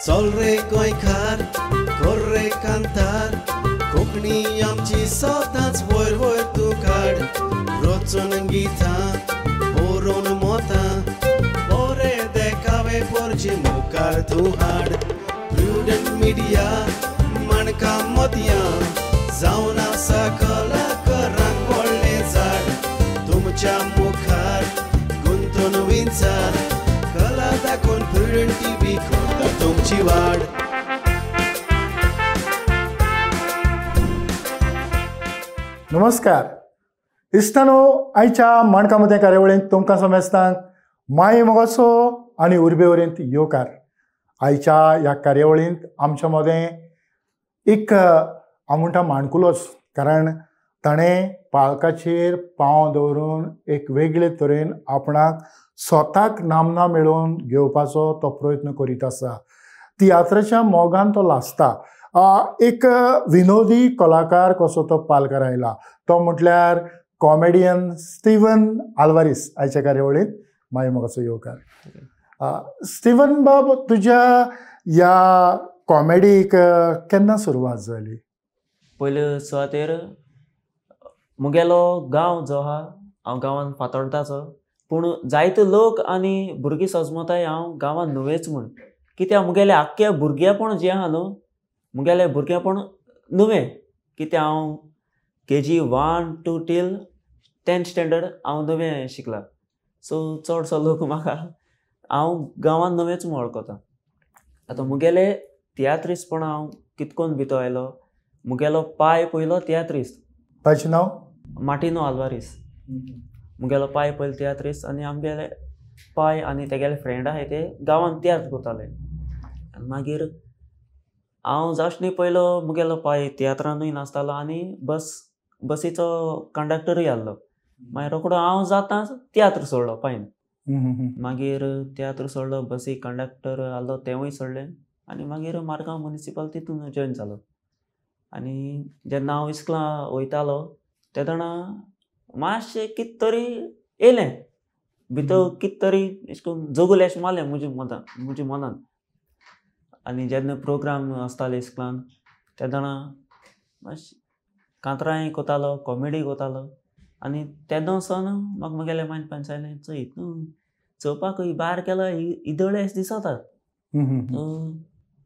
चल रे गोंयकार कर रे कांतार कोंकणी आमची सदांच वयर वयर तूं काड रचून गितां बरोवन मोतां बरें देखावे परचे मुखार तूं हाड प्रुडंट मिडिया माणकां मदयां जावन आसा कलाकारांक व्हडलें झाड तुमच्या मुखार गुंतून विचार कला दाखोवन प्रुडंट टीव्ही करता तुमची वाड. नमस्कार इश्टानो, आयच्या माणकां मदें कार्यावळींत तुमकां समेस्तांक माय मोगाचो आनी उर्बे वरेंत येवकार. आयच्या ह्या कार्यावळींत आमच्या मदें एक हांव म्हणटा माणकुलोच, कारण ताणें पालकाचेर पांव दवरून एक वेगळे तरेन आपणाक स्वताक नामना मेळोवन घेवपाचो तो प्रयत्न करीत आसा. तियात्राच्या मोगान तो लासता. एक विनोदी कलाकार कसो तो पालकार आयला, तो म्हटल्यार कॉमेडियन स्टीवन आल्वारीस आयच्या कार्यावळींत माय मोगाचो येवकार. स्टीवन बाब, तुज्या ह्या कॉमेडीक केन्ना सुरवात जाली? पयले सुवातेर मुगेलो गांव जो आहा, हांव गांवांत फातोर्डाचो, पूण जायते लोक आनी भुरगीं सजमताय हांव गांवांत नुवेंच म्हूण. कित्याक मुगेलें आख्खें भुरगेपण जें आहा न्हू, मुगेलें भुरगेपण नुवें. कित्याक हांव KG 1 to till 10th standard हांव नुवें शिकला. सो चडसो लोक म्हाका हांव गांवांत नुवेंच म्हूण वळखता. आतां मुगेलें तियात्रिस्तपण हांव कितकोन भितर आयलो, मुगेलो पाय पयलो तियात्रिस्त. ताचें नांव मार्टिनो आल्वारीस. मुगेलो पाय पयलो तियात्रिस्त आनी आमगेले पाय आनी तेगेले फ्रेंड आहाय ते गांवांत तियात्र करताले. मागीर हांव जावचनी पयलो मुगेलो पाय तियात्रानूय नाचतालो आनी बसीचो कंडक्टरूय आहलो. मागीर रोखडो हांव जाताच तियात्र सोडलो पायन. मागीर तियात्र सोडलो, बसी कंडक्टर आहलो तेवूय सोडलें आनी मागीर मारगांव मुनिसिपल तितून जॉयन जालो. आनी जेन्ना हांव इस्कुलां वयतालो तेदोणा मातशें कित तरी येयलें भितर, कित तरी अशें करून जोगूल अशें मारलें म्हज्या मनान. आनी जेन्ना प्रोग्राम आसताले इस्कुलान तेदोणा मातशें कांतराय कोतालो, कॉमेडी कोतालो. आनी तेदोनसान म्हाका मुगेल्या मायंड जालें, चोय तूं चोवपाकूय भायर गेलो इदळे अशें दिसता,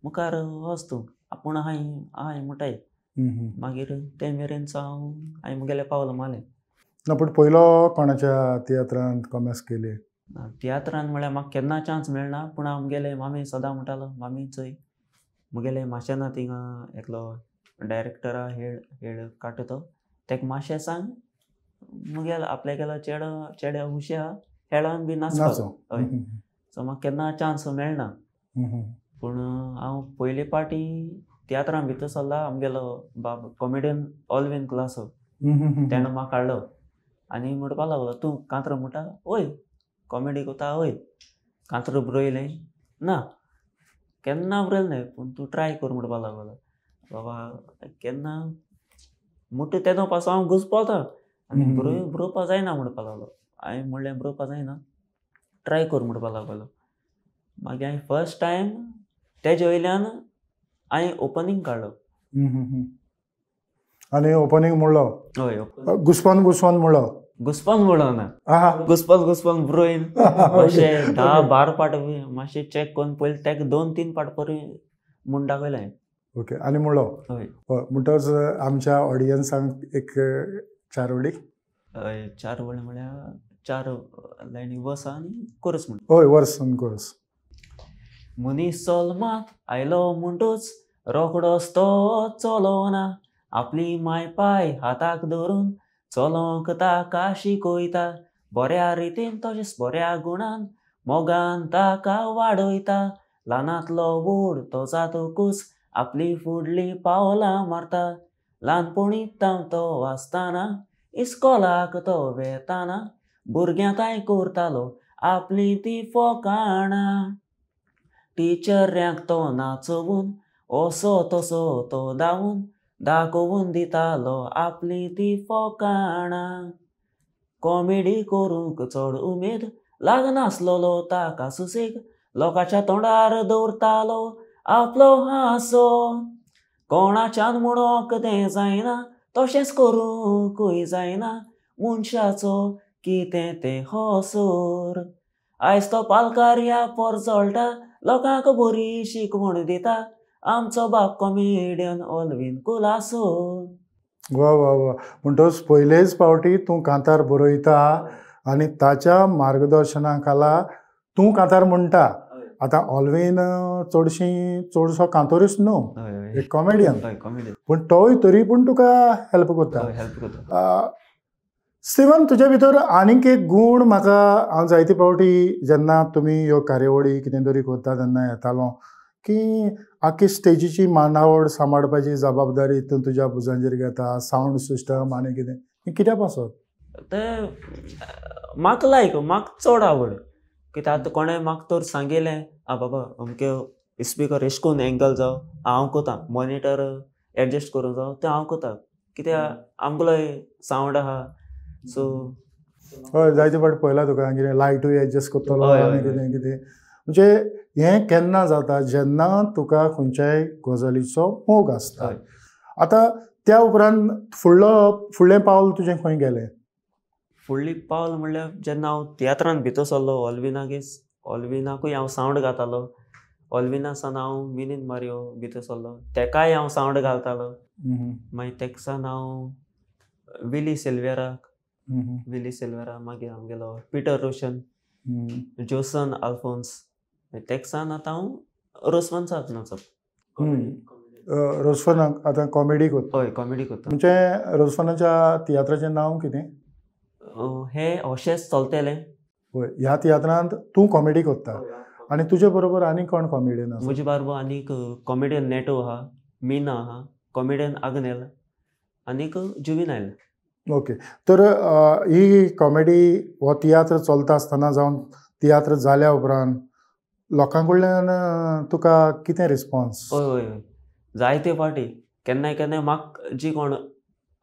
मुखार वच तूं, आपूण आहाय म्हणटाय. मागीर ते मेरेन हांवें मुगेलें पावल मारलें. ना पूण पयलो कोणाच्या तियात्रांत कॉमेस केली? तियात्रान म्हळ्यार म्हाका केन्ना चान्स मेळना, पूण हांव मुगेले मामी सदां म्हणटालो, मामी चोय मुगेले माशेंना थिंगा एकलो डायरेक्टर आहा हेड काडटा तो, तेका मातशें सांग मुगेलो आपल्यागेलो चेड्या हुशी आहा हेळान बी नाचपाक. हय. सो म्हाका केन्ना चान्स मेळना. पूण हांव पयली पाटी तियात्रां भितर सरला. आमगेलो बाब कॉमेडियन ऑल्विन क्लासो तेणें म्हाका काडलो आनी म्हणपा लागलो, तूं कांतरां म्हणटा? वय. कॉमेडी कोता? वय. कांतरां बरयलें? ना, केन्ना बरयलें न्हय, पूण तूं ट्राय कर म्हणपा लागलो. बाबा केन्ना म्हणटा तेदो पासून हांव घुस्पोता आनी बरोवपा जायना म्हणपा लागलो. हांवें म्हणलें बरोवपा जायना, ट्राय कर म्हणपा लागलो. मागीर हांवें फर्स्ट टायम तेजे वयल्यान हांवें ओपनिंग काडलो. आनी ओपनिंग म्हणलो? हय. घुस्पोन म्हणलो? घुस्पोन म्हणलो ना, घुस्पोन बरोयन अशें 10-12 पाट मातशें चॅक करून पयलीं तेका 2-3 पाट परी म्हूण दाखयलें हांवें. ओके. आनी म्हणलो? हय. म्हणटच आमच्या ऑडियन्सांक एक 4 वडी? हय, 4 वडी म्हळ्यार 4 लायनी वर्स आनी कोरस म्हण. हय, वर्स आनी कोरस. मनीस चलमात आयलो म्हणटूच रोखडोच तो चलोना, आपली माय पाय हाताक धरून चलोंक ताका शिकयता, बऱ्या रितीन तशेंच बऱ्या गुणान मोगान ताका वाडयता. ल्हानांतलो व्हड तो जातकूच आपली फुडलीं पावलां मारता. ल्हानपणींतावन तो वाचताना इस्कोलाक तो वेताना, भुरग्यांकाय करतालो आपली ती फकाणां. टिचऱ्यांक तो नाचोवन असो तसो तो धांवून दाखोवन दितालो आपली ती फकाणां. कॉमेडी करूंक चड उमेद लागनासलोलो ताका सुसेग, लोकांच्या तोंडार दवरतालो आपलो हांसो कोणाच्यान म्हणोंक तें जायना तशेंच करूंकूय जायना मनशाचो कितें तें होसोर आयज तो पालकार ह्या पोरजोळटा लोकांक बरी शिकवण दिता आमचो बाप कॉमेडियन ऑलवीन कुलासोर. वा वा वा म्हणटोच पयलेच फावटी तूं कांतार बरयता आनी ताच्या मार्गदर्शना खाला तूं कांतार म्हणटा. आतां ऑलवीन चडसो कांतोरूच न्हू, एक कॉमेडियन, पूण तोय तरी पूण तुका हेल्प करता. स्टीवन, तुजे भितर आनीक एक गूण म्हाका हांव जायते फावटी जेन्ना तुमी ह्यो कार्यावळी कितें तरी करता तेन्ना येतालो की आख्खी स्टेजीची मांडावळ सांबाळपाची जबाबदारी तूं तुज्या भुजांचेर घेता, सावंड सिस्टम आनी कितें, हें कित्या पासत? तें म्हाका चड आवड कित्याक आतां कोणें म्हाका तर सांगिल्लें आ बाबा अमके स्पिकर एश कोन्न एंगल जावं हांव कोतां, मॉनिटर एडजस्ट करूं जावं तें हांव कोतां कित्याक आमगेलोय सावंड आहा. सो हय, जायते फावटी पळयलां तुका कितें लायटूय एडजस्ट करतलो आनी कितें कितें. म्हणजे हें केन्ना जाता जेन्ना तुका खंयच्याय गजालीचो मोग आसता. आतां त्या उपरांत फुडलें पावल तुजें खंय गेलें? फुडली पावल म्हणल्यार जेन्ना हांव तियात्रांत भितर सरलो ऑलविनाकूय हांव सावंड घातालो. ऑलविना सावन हांव मिनीन मारियो भितर सरलो, तेकाय हांव सावंड घालतालो. मागीर तेका सावन हांव विली सिल्वेरा मागीर आमगेलो पिटर रोशन, जोसन आल्फोन्स, तेका सावन आतां हांव रोसवंसाक नाचप. रोसफनाक आतां कॉमेडी करता? हय, कॉमेडी करता. म्हणजे रोसफनाच्या तियात्राचें नांव कितें? हें अशेंच चलतलें. हय, ह्या तियात्रांत तूं कॉमेडी करता आनी तुजे बरोबर आनी कोण कॉमेडियन आसा? म्हजे बरोबर आनीक कॉमेडियन नेटो आहा, मीना आहा, कॉमेडियन आग्नेल आनीक जुविनायल. ओके. तर ही कॉमेडी हो तियात्र चलता आसतना जावन तियात्र जाल्या उपरांत लोकां कडल्यान तुका कितें रिस्पॉन्स? हय, जायते फावटी केन्नाय म्हाका जी कोण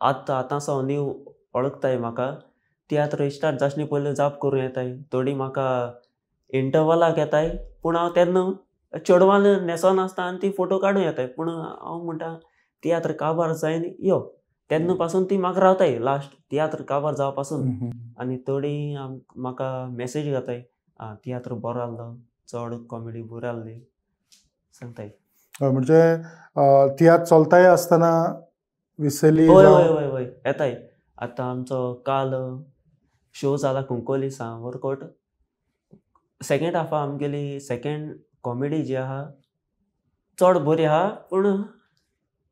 आतां सावन न्यू वळखताय म्हाका तियात्र स्टार्ट जाचनी पयलीं जाप करूं येताय. थोडी म्हाका इंटरवलाक येताय पूण हांव तेन्ना चेडवान न्हेसोन आसता आनी ती फोटो काडूं येताय. पूण हांव म्हणटा तियात्र काबार जायन यो, तेन्ना पासून ती म्हाका रावताय लास्ट तियात्र काबार जावपा पासून. आनी थोडी म्हाका मॅसेज घाताय तियात्र बरो आहलो, चड कॉमेडी बरी आहली सांगताय. म्हणजे तियात्र चलताय आसतना विसरली? हय येताय. आतां आमचो काल शो जाला कुंकोली वर्कआउट, सेकेंड हाफा आमगेली सेकेंड कॉमेडी जी आहा चड बरी आहा, पूण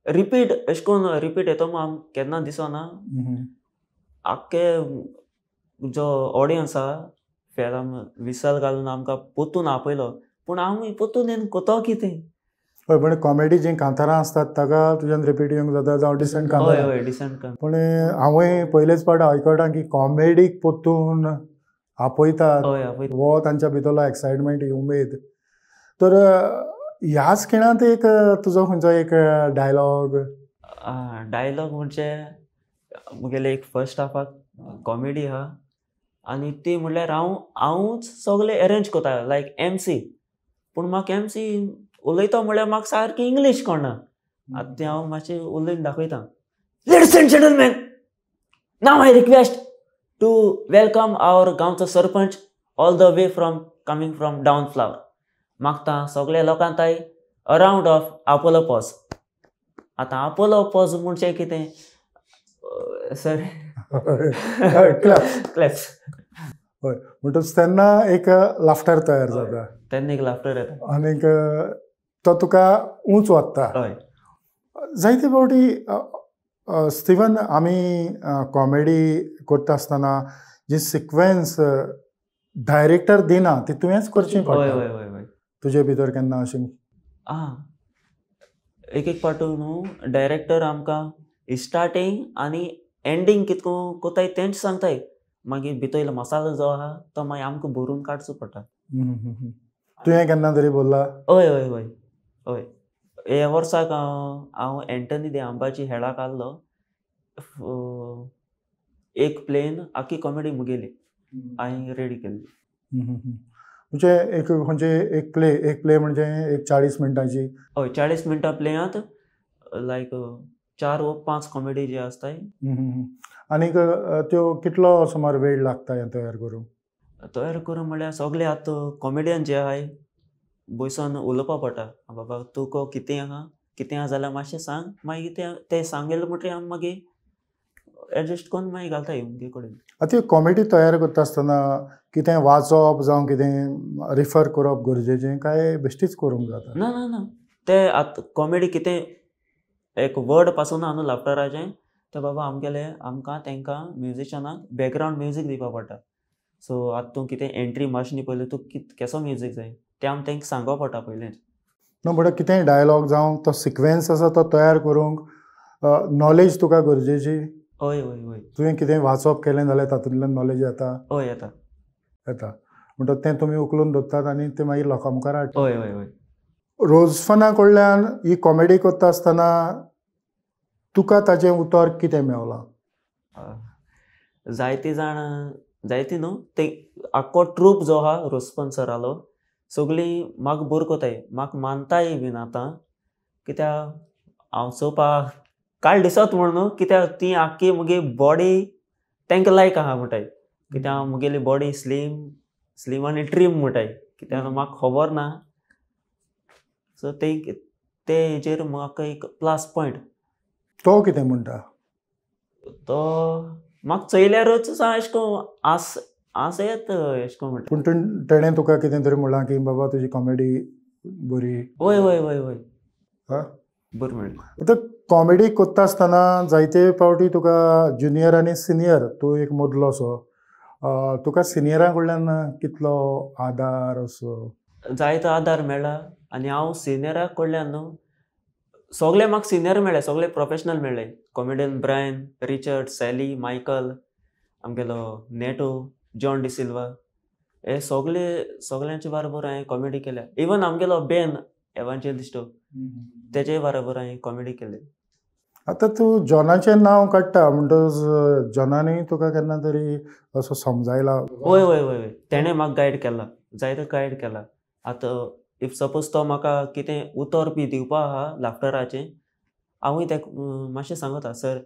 रिपीट अशें करून रिपीट येतो आम केन्ना दिसना. आख्खे जो ऑडियन्स आहा फेराम विसल घालून आमकां पोत्तून आपयलो, पूण हांव पोत्तून येवन कोतो कितें. हय, पण कॉमेडी जी कांतारां असतात ताका तुज्यान रिपीट येवंक जाता जावं डिसंट कांतारां? हय, डिसंट. पूण हांवूय पयलेच फावट आयकलां की कॉमेडीक पोत्तून आपयतात हो तांच्या भितरलो एक्सायटमेंट, उमेद. तर ह्याच खिणांत एक तुजो खंयचो एक डायलॉग म्हणजे मुगेले एक फर्स्ट हाफाक कॉमेडी आहा आनी ती म्हणल्यार हांवूच सगळे अरेंज कोता लायक MC. पूण म्हाका MC उलयता म्हणल्यार म्हाका सारकी इंग्लीश कळना. आतां तें हांव मातशें उलयन दाखयतां. Ladies and gentleman, now I request to welcome our गांवचो sarpanch all the way coming from डावन फ्लावर. मागता सगळ्या लोकांक a round of applause. आतां आपोलो पॉज म्हणजे कितें सर? क्लॅप्स. हय, म्हणटच तेन्ना एक लाफ्टर तयार जाता. तेन्ना एक लाफ्टर येता आनीक तो तुका उंच वाडटा. हय, जायते फावटी स्टीवन आमी कॉमेडी करता आसतना जी सिक्वेन्स डायरेक्टर दिना ती तुवेंच करची पडटा. तुजे भितर केन्ना अशें? एक फावटी न्हू डायरेक्टर आमकां स्टार्टींग आनी एंडींग कितको कोताय तेंच सांगताय. मागीर भितरलो मसालो जो आहा तो मागीर आमकां भरून काडचो पडटा. तुवें केन्ना तरी बोल्ला? हय. हे वर्साक हांव एंटनी दे आंबाची हेडाक आहलो. एक प्लेन आख्खी कॉमेडी मुगेली हांवें रेडी केल्ली. म्हणजे एक प्ले म्हणजे एक 40 मिनटांची. हय 40 मिनटां प्लेयांत लायक 4 वा 5 कॉमेडी जे आसताय. आनीक त्यो कितलो सुमार वेळ लागता हें तयार करूंक? तयार करूंक म्हळ्यार सगळे आतां कॉमेडियन जे आहाय बसून उलोवपा पडटा. बाबा तुका कितें आहा जाल्यार मातशें सांग. मागीर ते सांगलें म्हणटकीर आमी मागीर एडजस्ट करून मागीर घालताय मुगे कडेन. आतां कॉमेडी तयार करता आसतना कितें वाचप जावं कितें रिफर करप गरजेचें काय बेश्टीच करूंक जाता? ना ते आतां कॉमेडी कितें एक वर्ड पासून आहा न्हू लाफ्टराचें ते बाबा आमकां तेंकां म्युजिशनाक बॅकग्रावंड म्युजीक दिवपा पडटा. सो आतां तूं कितें एंट्री मारचनी पयलीं तूं केसो म्युजीक जाय तें आमी तेंकां सांगोवपा पडटा पयलींच. नो म्हणल्यार कितेंय डायलॉग जावं तो सिक्वेन्स आसा तो तयार करूंक नॉलेज तुका गरजेची? हय. तुवें कितें वाचप केलें जाल्यार तातूंतल्यान नॉलेज येता? हय येता. म्हणटच तें तुमी उखलून दवरतात आनी तें मागीर लोकां मुखार हाडटात. हय. रोझफना कडल्यान ही कॉमेडी करता आसतना तुका ताचें उतर कितें मेवलां? जायती न्हू ते आख्खो ट्रूप जो आहा रोझफन सरालो सगळीं म्हाका बोर कोताय, म्हाका मानताय बीन आतां. कित्याक हांव चोवपाक काल दिसत म्हूण न्हू कित्याक ती आख्खी मुगे बॉडी तेंकां लायक आहा म्हणटाय. कित्याक मुगेली बॉडी स्लीम आनी ट्रीम म्हणटाय. कित्याक म्हाका खबर ना. सो ते हेजेर म्हाका एक प्लस पॉयंट. तो कितें म्हणटा? तो म्हाका चयल्यारूच एशें कोन्न आस येत एशें कोन्न म्हणटा. पूण तेणें तुका कितें तरी म्हणलां की बाबा तुजी कॉमेडी बरी? हय बरी म्हणलें. आतां कॉमेडी करता आसतना जायते फावटी तुका ज्युनियर आनी सिनियर तूं एक मदलो असो तुका सिनियरां कडल्यान कितलो आदार असो? जायतो आदार मेळ्ळा आनी हांव सिनियरा कडल्यान न्हू सगळे म्हाका सिनियर मेळ्ळे, सगळे प्रोफेशनल मेळ्ळे. Comedian Brian, Richard, Sally, Michael, Angelo Neto, John D'Silva हे सगळ्यांचे बरोबर हांवें कॉमेडी केल्या. इवन आमगेलो बेन एवांजेलिस्टो तेजे बरोबर हांवें कॉमेडी केली. आतां तूं जॉनाचें नांव काडटा म्हणटच जॉनानूय तुका केन्ना तरी असो समजायला? हय. तेणें म्हाका गायड केला, जायतो गायड केला. आतां इफ सपोज तो म्हाका कितें उतर बी दिवपा आहा लाफ्टराचें हांवूय तेका मातशें सांगता सर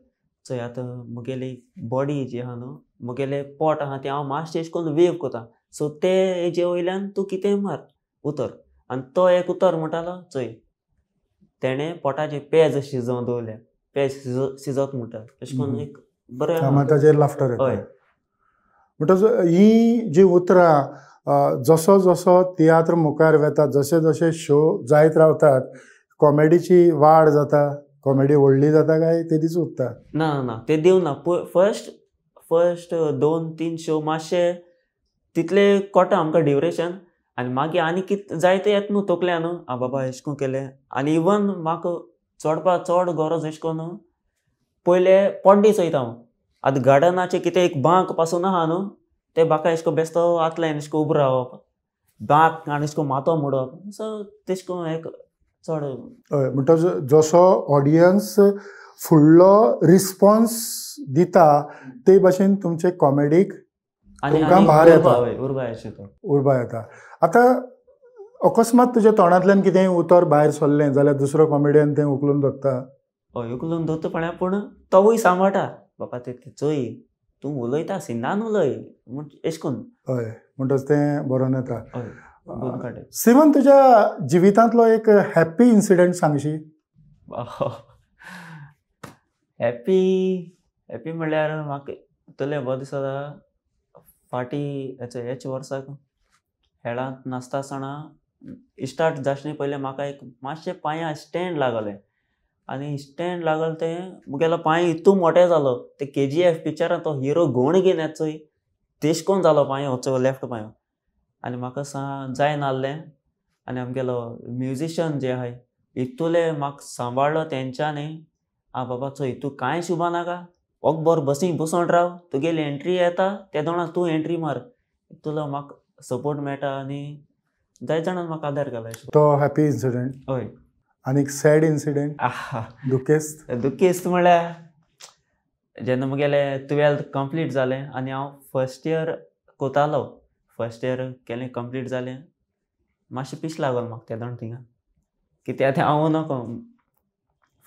चोय आतां मुगेली बॉडी जी आहा न्हू मुगेलें पोट आहा तें हांव मातशें एशें कोन्न वेव कोता. सो ते हेजे वयल्यान तूं कितें मार उतर. आनी तो एक उतर म्हणटालो चोय तेणें पोटाचें पेज शिजोवन दवरल्या, पेज शिजत म्हणटा अशें करून एक बरें ताचेर लाफ्टर येता. हय. म्हणटच ही जी उतरां जसो जसो तियात्र मुखार वेता जशे शो जायत रावतात कॉमेडीची वाड जाता, कॉमेडी व्हडली जाता काय ते दीस उरता? ना ते दिवना. फर्स्ट 2-3 शो मातशे तितले कोटा आमकां ड्युरेशन आनी मागीर आनी कितें जायते येता न्हू तकल्यान आं बाबा एशें कोन्न केलें. आनी इवन म्हाका चड गरज एशें कोन्न पयले पड्डी चोयता हांव. आतां गार्डनाचें कितें एक बांक पासून आहा न्हू ते बाका एशें कोन्न बेस्तो आतल्यान एशें कोन्न उबो रावप, बांक आनी एशें कोन्न मातो मोडप. सो तेशें कोन्न एक चड. हय म्हणटच जसो ऑडियन्स फुडलो रिस्पॉन्स दिता ते भाशेन तुमचे कॉमेडीक तुमकां भार येता, उर्बा येता. आतां अकस्मात तुज्या तोंडांतल्यान कितेंय उतर भायर सरलें जाल्यार दुसरो कॉमेडियन तें उखलून धरता? हय उखलून धरता पूण तोवूय सांबाळटा बाबा ते चोय तूं उलयता सिनान उलय म्हण एशें कोन्न. हय म्हणटच तें बरोवन येता. हय. सिमन तुज्या जिवितांतलो एक हॅप्पी इन्सिडंट सांगशी? हॅप्पी म्हणल्यार म्हाका इतले बरो दिसता फाटी हेच वर्साक हेळांत नाचता आसतना स्टार्ट जावचे पयलें म्हाका एक मातशें पांयां स्टँड लागलें आनी स्टँड लागलें तें मुगेलो पांय इतू मोठें जालो ते KGF पिक्चरान तो हिरो घोण घेवन येता चोय तेश कोन्न जालो पांयो होचो लेफ्ट पांयो. आनी म्हाका जाय नासलें आनी आमगेलो म्युजिशियन जे आहाय इतुले म्हाका सांबाळ्ळो तेंच्यांनी. आं बाबा चोय तूं कांय शुबा नाका ओक बरो बसीन बसोन राव तुगेली एंट्री येता त्या दोणाक तूं एंट्री मार. इतुलो म्हाका सपोर्ट मेळटा आनी जायत जाणांनी म्हाका आदार केला. तो हॅप्पी इन्सिडंट. हय. आनी सॅड इन्सिडंट? दुखेस्त म्हणल्यार जेन्ना मुगेलें 12th कंप्लीट जालें आनी हांव फर्स्ट इयर कोतालो फर्स्ट इयर केलें कंप्लीट जालें मातशें पीस लागल म्हाका त्या दोन थिंगा कित्याक तें हांव नको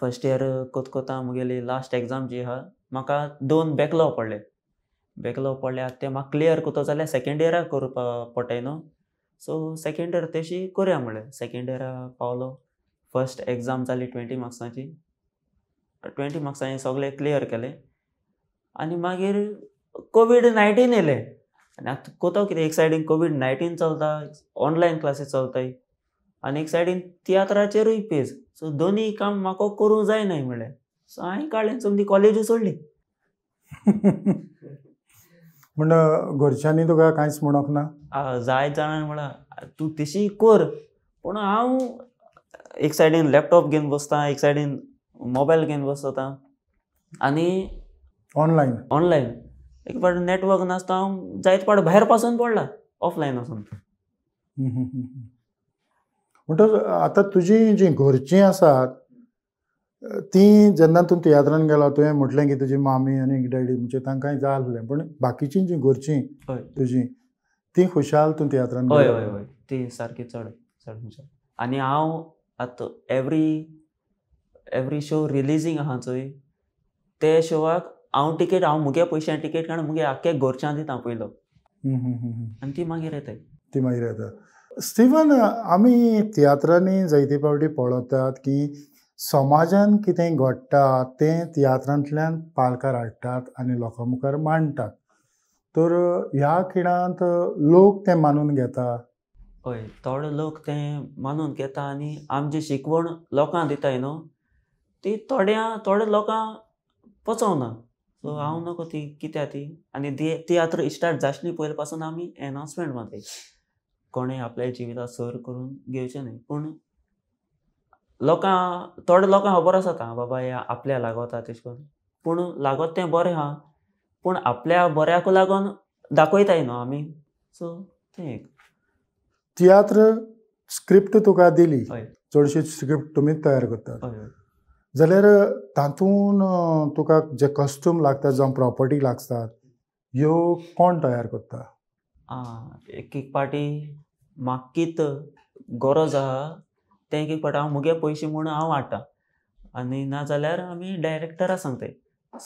फर्स्ट इयर कोत्ता मुगेली लास्ट एग्जाम जी आहा म्हाका 2 बॅकलॉग पडले आतां ते म्हाका क्लियर कोतो जाल्यार सेकेंड इयराक करपा पडटाय न्हू सो सेकेंड इयर तेशी करुया म्हणलें सेकेंड इयरा पावलो फर्स्ट एग्जाम जाली 20 मार्क्साची 20 मार्क्सांनी सगळें क्लियर केलें आनी मागीर COVID-19 येयलें आनी आतां कोतो कितें एक सायडीन COVID-19 चलता ऑनलायन क्लासीस चलताय आनी एक सायडीन तियात्राचेरूय पेज सो दोनी काम म्हाका करूंक जायनाय म्हणलें सो हांवें काडलें समजी कॉलेजूय सोडली म्हण घरच्यांनी तुका कांयच म्हणोक ना जायत जाणां म्हळ्यार तूं तशी कर पूण हांव एक सायडीन लॅपटॉप घेवन बसता एक सायडीन मोबायल घेवन बसता आनी ऑनलायन एक पाट नेटवर्क नासता हांव जायत पाट भायर पासून पडला ऑफलायन वचून म्हणटच आतां तुजीं जीं घरचीं आसात ती जेन्ना तूं तियात्रान गेलो तुवें म्हटलें की तुजी मामी आनी डॅडी म्हणजे तांकांय जाय आसलें पण बाकीचीं जीं घरचीं तुजीं ती खुशाल तूं तियात्रान हय हय हय ती सारकी चड खुशाल आनी हांव आतां एवरी शो रिलीजींग आहा चोय ते शोवाक हांव मुगे पयशां टिकेट काडून मुगे आख्या घरच्यां दिता पयलो आनी ती मागीर येता स्टीवन आमी तियात्रांनी जायते फावटी पळयतात की समाजान कितें घडटा तें तियात्रांतल्यान पालकार हाडटात आनी लोकां मुखार मांडटात तर ह्या खिणांत लोक तें मानून घेता हय थोडे लोक तें मानून घेता आनी आमची शिकवण लोकांक दिताय न्हू ती थोडे लोकांक पचोवना सो हांव नको ती कित्याक ती आनी तियात्र स्टार्ट जाचनी पयले पासून आमी एनावन्समेंट मारताय कोणें आपल्या जिवितांत सर करून घेवचें न्हय पूण थोडे लोकांक खबर आसता बाबा हे आपल्या लागता तशें करून पूण लागत तें बरें आहा पूण आपल्या बऱ्याक लागून दाखयताय न्हू आमी सो तें एक तियात्र स्क्रिप्ट तुका दिली चडशी स्क्रिप्ट तुमीच तयार करतात जाल्यार तातूंत तुका जे कॉस्ट्यूम लागता जावं प्रॉपर्टी लागतात ह्यो कोण तयार करता एक पाटी म्हाका कित गरज आहा तें एक पाटी हांव मुगे पयशे म्हूण हांव हाडटा आनी नाजाल्यार आमी डायरेक्टराक सांगताय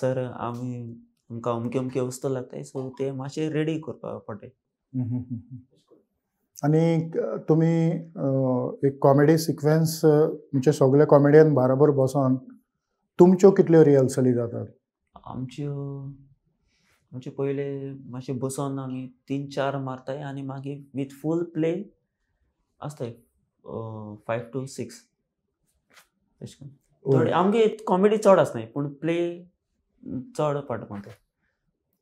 सर आमकां अमके वस्तू लागताय सो ते मातशे रेडी करपाक पडटाय आनी तुमी एक कॉमेडी सिक्वेन्स म्हणजे सगळे कॉमेडियन बरोबर बसोन तुमच्यो कितल्यो रिहर्सली जातात आमचे पयले मातशे बसोन आमी 3-4 मारताय आनी मागीर वीथ फूल प्ले आसताय 5 to 6 तशें करून आमगे कॉमेडी चड आसनाय पूण प्ले चड पडटा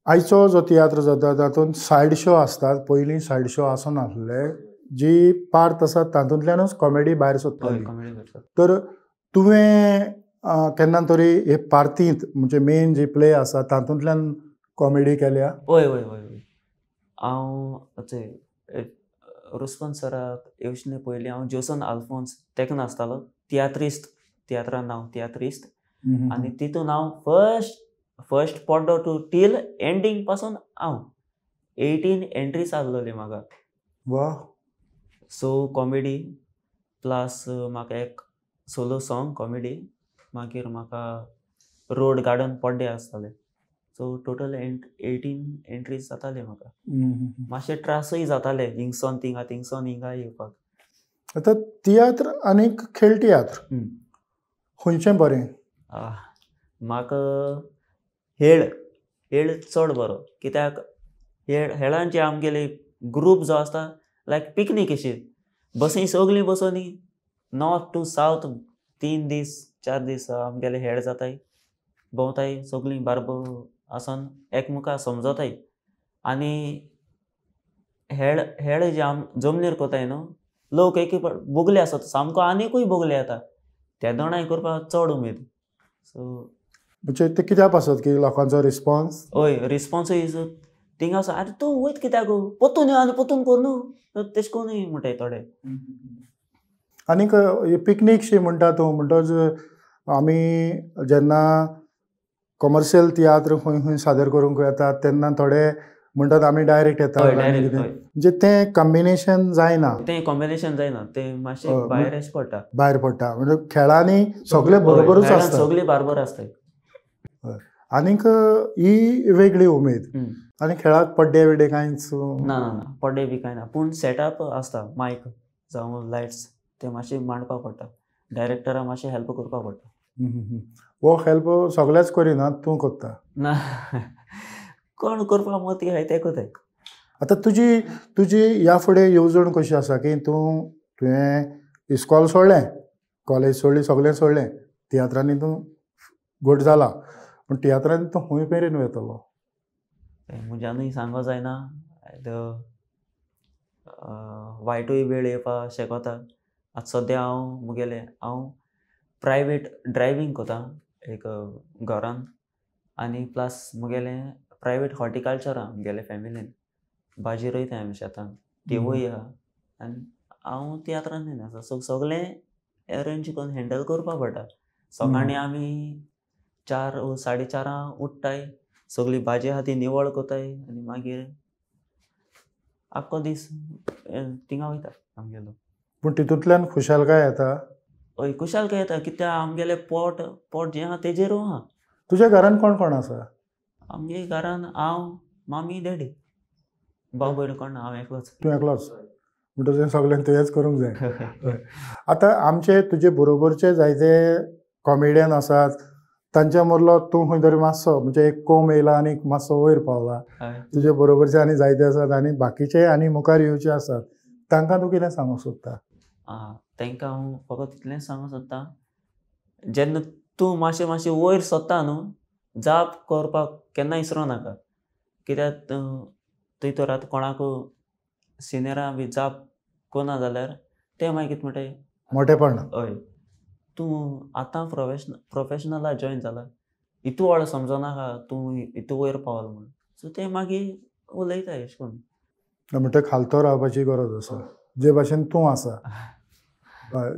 आयचो जो तियात्र जाता तातूंत सायड शो आसतात पयलीं सायड शो आसून आसले जी पार्ट आसात तातूंतल्यानूच कॉमेडी भायर सरताली तर तुवें केन्ना तरी हे पार्टींत म्हणजे मेन जी प्ले आसा तातूंतल्यान कॉमेडी केल्या हय हांव रुस्पन सराक येवचने पयलीं हांव जोसन आल्फोन्स तेका नासतालो तियात्रान नांव तियात्रिस्ट आनी तितून हांव फर्स्ट पड्डो टू टील एंडींग पासून हांव 18 एंट्रीज आसलोली म्हाका वा सो कॉमेडी प्लस म्हाका एक सोलो सॉंग कॉमेडी मागीर म्हाका रोड गार्डन पड्डे आसताले सो टोटल 18 एंट्रीज जाताले म्हाका मातशे त्रासूय जाताले हिंगसोन थिंगसोन हिंगा येवपाक आतां तियात्र आनीक खेळ तियात्र खंयचें बरें म्हाका हेळ चड बरो कित्याक हेळांचे आमगेले ग्रूप जो आसता लायक पिकनीक अशी बसी सगळीं बसोनी नॉर्थ टू सावथ 3 दीस 4 दीस आमगेले हेळ जाताय भोंवताय सगळीं बारबर आसन एकमुखार समजताय आनी हेळ जे आम जमनीर कोताय न्हू लोक एक बोगले आसता सामको आनीकूय बोगले येता त्या दोणाय करपाक चड उमेद सो म्हणजे ते कित्याक आसत की लोकांचो रिस्पॉन्स हय रिस्पॉन्सूय थिंगा आसा आरे तूं वयत कित्याक पोतून यो आनी पोतून कर न्हू तेश कोन्नूय म्हणटाय थोडे आनीक पिकनीक शी म्हणटा तूं म्हणटच आमी जेन्ना कमर्शियल तियात्र खंय खंय सादर करूंक येतात तेन्ना थोडे म्हणटात आमी डायरेक्ट येता हय आनी डायरेक्ट कितें हय म्हणजे तें कॉम्बिनेशन जायना तें कॉम्बिनेशन जायना तें मातशें भायर अशें पडटा भायर पडटा म्हणजे खेळांनी सगळे बरोबरूच खेळांत आसता सगळीं बारबर आसतात आनीक ही वेगळी उमेद आनी खेळाक पड्डे बिड्डे कांयच ना ना ना पड्डे बी कांय ना पूण सेटअप आसता मायक जावं लायट्स ते मातशें मांडपाक पडटा डायरेक्टराक मातशें हेल्प करपाक पडटा हो हेल्प सगळेच करिना तूं करता ना कोण करपाक मती आहाय ते कोताय आतां तुजी ह्या फुडें येवजण कशी आसा की तुवें इस्कॉल सोडलें कॉलेज सोडली सगळें सोडलें तियात्रांनी तूं घट जाला पूण तियात्रांनी तूं खंय मेरेन वयतलो म्हज्यानूय सांगो जायना वायटूय वेळ येवपा शेकोता आतां सद्या हांव प्रायवेट ड्रायवींग कोता एक घरान आनी प्लस मुगेलें प्रायवेट हॉर्टिकल्चर आहा मुगेले फॅमिलीन भाजी रोयताय आमी शेतान तिवूय आहा आनी हांव तियात्रान येना सो सगळें अरेंज करून हँडल करपा पडटा सकाळीं आमी 4 वा 4:30 उठ्ठाय सगळी भाजी आहा ती निवळ कोताय आनी मागीर आख्खो दीस थिंगा वयता आमगेलो पूण तितूंतल्यान खुशालकाय येता हय खुशालकाय येता कित्याक आमगेलें पोट जें आहा तेजेरूय आहा तुज्या घरान कोण कोण आसा आमगे घरान हांव मामी डॅडी भाव भयण कोण ना हांव एकलोच तूं एकलोच म्हणटच सगळ्यांक तुवेंच करूंक जाय आतां आमचे तुजे बरोबरचे जायते कॉमेडियन आसात तांच्या मदलो तूं खंय तरी मातसो म्हणजे एक कोम येयला आनी मातसो वयर पावला तुजे बरोबरचे आनी जायते आसात आनी बाकीचे आनी मुखार येवचे आसात तांकां तूं कितें सांगूंक सोदता तांकां हांव फकत इतलेंच सांगूंक सोदतां जेन्ना तूं मातशें वयर सोदता न्हू जाप करपाक केन्ना इसरो नाका कित्याक थंय तर आतां कोणाक सिनियरां बी जाप कोना जाल्यार ते मागीर कितें म्हणटाय मोठेपण हय तूं आतां प्रोफेशनला जॉयन जाला इतू व्हड समजनाका तूं इतू वयर पावला म्हूण सो ते मागीर उलयताय अशें करून म्हणटा खालतो रावपाची गरज आसा जे भाशेन तूं आसा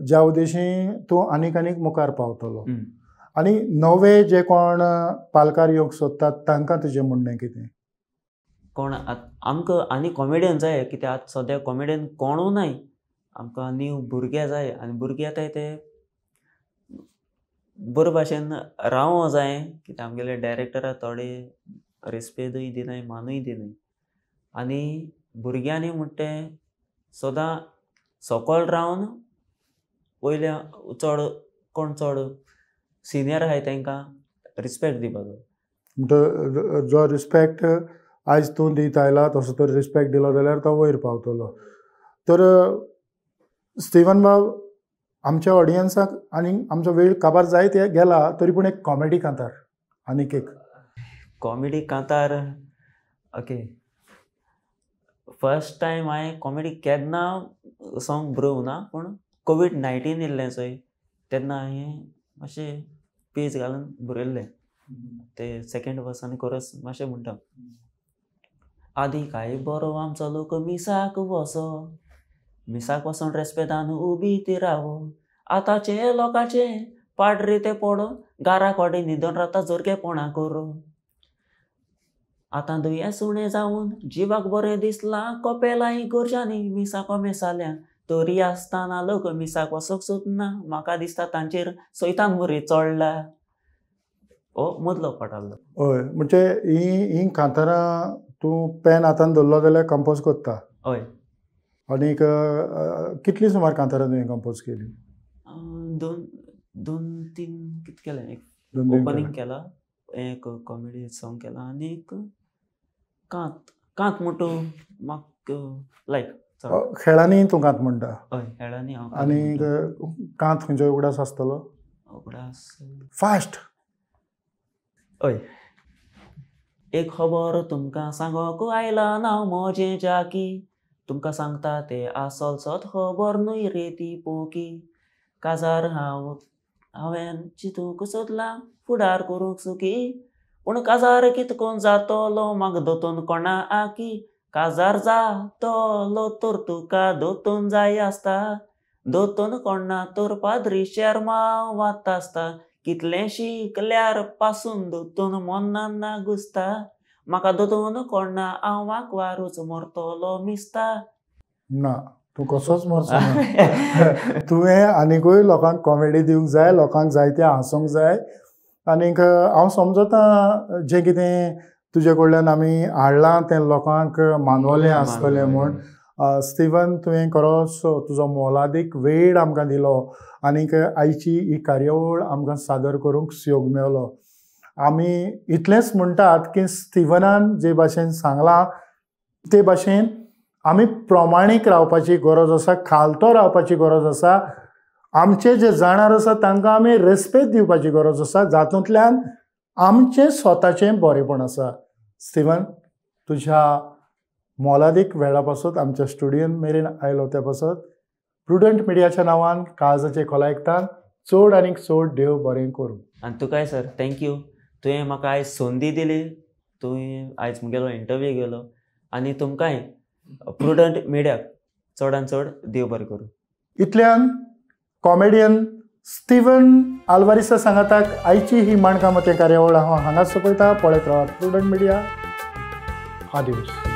ज्या उद्देशी तूं आनीक मुखार पावतलो आनी नवे जे कोण पालकार येवंक सोदतात तांकां तुजें म्हणणें कितें कोण आमकां आनी कॉमेडियन जाय कित्याक आतां सद्या कॉमेडियन कोणूय नाय आमकां न्यू भुरगे जाय आनी भुरगे येताय ते बरे भाशेन रावों जाय कित्याक आमगेले डायरेक्टरा थोडे रेस्पेदूय दिनाय मानूय दिनाय आनी भुरग्यांनी म्हणटा तें सदां सकयल रावन वयल्या चड सिनियर आहाय तांकां रिस्पेक्ट दिवपाचो म्हणटा जो रिस्पेक्ट आयज तूं दीत आयला तसो तर रिस्पेक्ट दिलो जाल्यार तो वयर पावतलो तर स्टिवन बाब आमच्या ऑडियन्साक आनी आमचो वेळ काबार जायत गेला तरी पूण एक कॉमेडी कांतार आनीक एक कॉमेडी कांतार ओके फर्स्ट टायम हांवें कॉमेडी केन्ना सॉंग बरोवंक ना पूण COVID-19 येयल्लें चोय तेन्ना हांवें मातशें पेज घालून बरयल्लें ते सेकेंड वर्स आनी कोरस मातशें म्हणटा आदी काय बरो आमचो लोक मिसाक वचोन रेस्पेदान उबी ती रावो आतांचे लोकांचे पाड्रे ते पडो गारा कोडे न्हिदोन रावता जोरकेपणां करो आतां दुयेंस उणें जावन जिवाक बरें दिसलां कोपेलांय गोरजांनी मिसाको मेसाल्या तरी आसतना लोक मिसाक वचोंक सोदना म्हाका दिसता तांचेर सैतान बरी चडला हो मदलो पडलो हय म्हणजे ही कांतारां तूं पेन हातान धरलो जाल्यार कंपोज करता हय आनीक कितली सुमार कांतारां तुवें कंपोज केली दोन तीन कितें केलें एक ओपनिंग केला एक कॉमेडी सॉंग केला आनी एक कांत म्हणटू म्हाका लायक खेळांनी तूं कांत म्हणटा हय खेळांनी हांव आनीक कांत खंयचो उगडास आसतलो उगडास फास्ट हय एक खबर तुमकां सांगोक आयला नांव म्हजें जाकी तुमकां सांगता ते आसलसोत खबर न्हय रे ती पोकी काजार हांवें चिंतूंक सोदलां फुडार करूंक सुखी पूण काजार कितकोन जातलो म्हाका दोतोन कोणा आकी काजार जातलो तर तुका दोतोन जाय आसता दोतोन कोणा तर पाद्री शर्मा वात आसता कितलें शिकल्यार पासून दोतोन मनान ना घुसता म्हाका दोतोन कोणा हांव वाकवारूच मरतलो मिस्ता. ना तूं कसोच मरचो ना. तुवें आनीकूय लोकांक कॉमेडी दिवंक जाय, लोकांक जायते हांसोवंक जाय. आनीक हांव समजता जें कितें तुजे कडल्यान आमी हाडलां तें लोकांक मानवलें आसतलें म्हूण. स्टीवन तुवें खरोच तुजो मोलादीक वेळ आमकां दिलो आनीक आयची ही कार्यावळ आमकां सादर करूंक योग मेळलो. आमी इतलेंच म्हणटात की स्टीवनान जे भाशेन सांगलां ते भाशेन आमी प्रमाणीक रावपाची गरज आसा, खालतो रावपाची गरज आसा. आमचे जे जाणार आसा तांकां आमी रेस्पेद दिवपाची गरज आसा, जातूंतल्यान आमचें स्वताचें बरेंपण आसा. स्टीवन तुज्या मोलादीक वेळा पासत आमच्या स्टुडियोन मेरेन आयलो त्या पासत प्रुडंट मिडियाच्या नांवान काळजाचे खोलायकतान चड आनीक चड देव बरें करूं. आनी तुकाय सर थँक्यू. तुवें म्हाका आयज संदी दिली, तुवें आयज मुगेलो इंटरव्यू घेलो आनी तुमकांय प्रुडंट मिडियाक चडान चड देव बरें करूं. इतल्यान कॉमेडियन स्टीवन आल्वारिसा सांगाताक आयची ही माणकामते कार्यावळ हांव हांगाच सोंपयता. पळयत रावात प्रुडंट मिडिया. आदिवस.